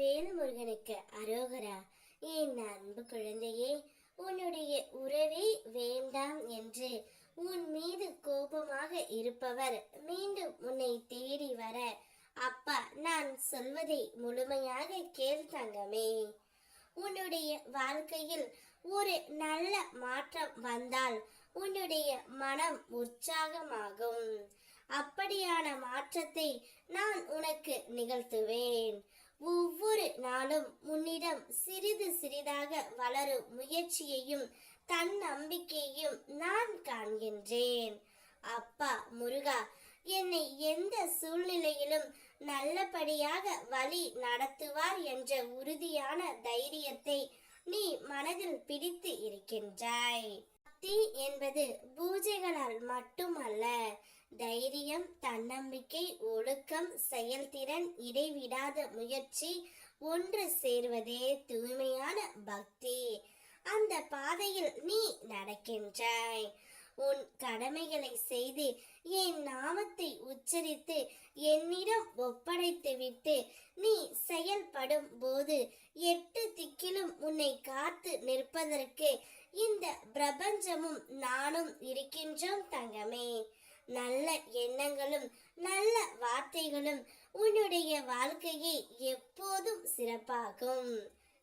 வேல்முருகனுக்கு அரோகரா. என் அன்பு குழந்தையே, உன்னுடைய உறவே வேண்டாம் என்று உன் மீது கோபமாக இருப்பவர் மீண்டும் உன்னை தேடி வர, அப்பா நான் சொல்வதை முழுமையாக கேள் தங்கமே. உன்னுடைய வாழ்க்கையில் ஒரு நல்ல மாற்றம் வந்தால் உன்னுடைய மனம் உற்சாகமாகும். அப்படியான மாற்றத்தை நான் உனக்கு நிகழ்த்துவேன். ஒவ்வொரு நாளும் உன்னிடம் சிறிது சிறிதாக வளரும் முயற்சியையும் தன்னம்பிக்கையையும் நான் காண்கின்றேன். அப்பா முருகா, என்னை எந்த சூழ்நிலையிலும் நல்லபடியாக வழி நடத்துவார் என்ற உறுதியான தைரியத்தை நீ மனதில் பிடித்து இருக்கின்றாய். பக்தி என்பது பூஜைகளால் மட்டுமல்ல, தைரியம், தன்னம்பிக்கை, ஒழுக்கம், செயல்திறன், இடைவிடாத முயற்சி ஒன்று சேர்வதே தூய்மையான பக்தி. அந்த பாதையில் நீ நடக்கின்றாய். உன் கடமைகளை செய்து என் நாமத்தை உச்சரித்து என்னிடம் ஒப்படைத்து விட்டு நீ செயல்படும் போது 8 திக்கிலும் உன்னை காத்து நிற்பதற்கு இந்த பிரபஞ்சமும் நானும் இருக்கின்றோம் தங்கமே. நல்ல எண்ணங்களும் நல்ல வார்த்தைகளும் உன்னுடைய வாழ்க்கையை எப்போதும் சிறப்பாகும்.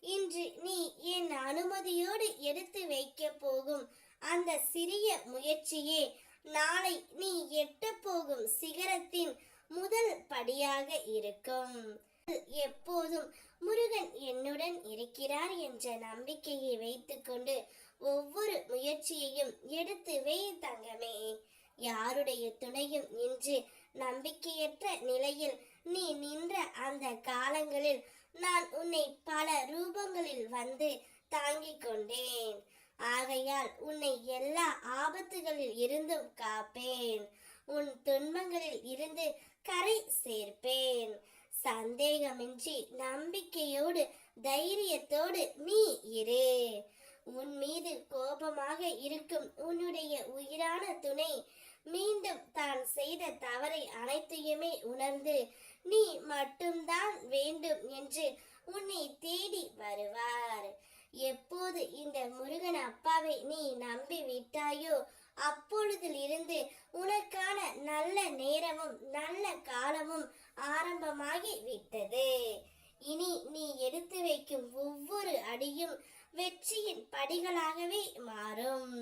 இன்று நீ என் அனுமதியோடு எடுத்து வைக்க போகும் அந்த சிறிய முயற்சியே நாளை நீ எட்ட போகும் சிகரத்தின் முதல் படியாக இருக்கும். எப்போதும் முருகன் என்னுடன் இருக்கிறார் என்ற நம்பிக்கையை வைத்துக்கொண்டு ஒவ்வொரு முயற்சியையும் எடுத்து வை தங்கமே. யாருடைய துணையும் இன்று நம்பிக்கையற்ற நிலையில் நீ நின்ற அந்த காலங்களில் நான் உன்னை பல ரூபங்களில் வந்து தாங்கிக் கொண்டேன். ஆகையால் உன்னை எல்லா ஆபத்துகளில் இருந்தும் காப்பேன். உன் துன்பங்களில் இருந்து கரை சேர்ப்பேன். சந்தேகமின்றி நம்பிக்கையோடு தைரியத்தோடு நீ இரு. உன் மீது கோபமாக இருக்கும் உன்னுடைய உயிரான துணை மீண்டும் தான் செய்த தவறை அனைத்தையுமே உணர்ந்து நீ மட்டும்தான் வேண்டும் என்று உன்னை தேடி வருவார். எப்போது இந்த முருகன் அப்பாவை நீ நம்பி விட்டாயோ அப்பொழுதிலிருந்து உனக்கான நல்ல நேரமும் நல்ல காலமும் ஆரம்பமாகி விட்டது. இனி நீ எடுத்து வைக்கும் ஒவ்வொரு அடியும் வெற்றியின் படிகளாகவே மாறும்.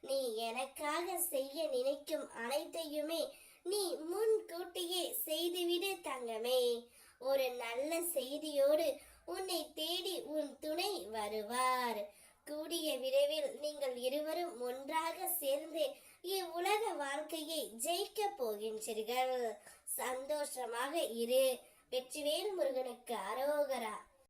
நீ எனக்காக செய்ய நினைக்கும் அனைத்தையுமே நீ முன்கூட்டியே செய்துவிடு தங்கமே. ஒரு நல்ல செய்தியோடு உன்னை தேடி உன் துணை வருவார். கூடிய விரைவில் நீங்கள் இருவரும் ஒன்றாக சேர்ந்து இவ்வுலக வாழ்க்கையை ஜெயிக்க போகின்றீர்கள். சந்தோஷமாக இரு. வெற்றிவேல் முருகனுக்கு அரோகரா.